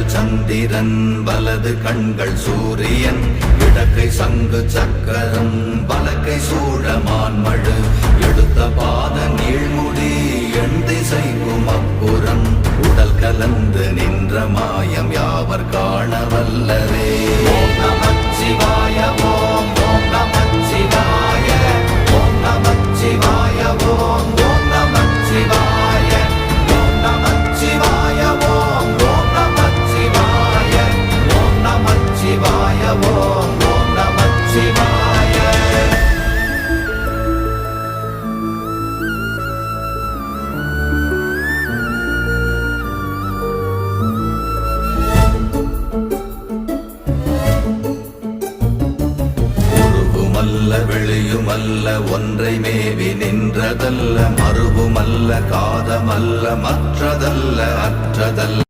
இடங்கள் சந்திரன் வலது கண்கள் சூரியன் இடக்கை சங்கு சக்கரம் வலக்கை சூழமான்மழு எடுத்த பாத நீழ்முடி எண் திசைக்கும் அப்புறம் உடல் கலந்து நின்ற மாயம் யாவர் காண வல்லரே. ஓம் நமச்சிவாய ஓம் ஓம் நமச்சிவாய ஓம் நமச்சிவாய ஓம் ஓம் நமச்சிவாய ஓம் நமச்சிவாய ஓம் ஓம் நமச்சிவாய ஓம் நமச்சிவாய ஓம் ஓம் நமச்சிவாய. வெளியுமல்ல ஒன்றை மேவி நின்றதல்ல மறுவுமல்ல காதமல்ல மற்றதல்ல அற்றதல்ல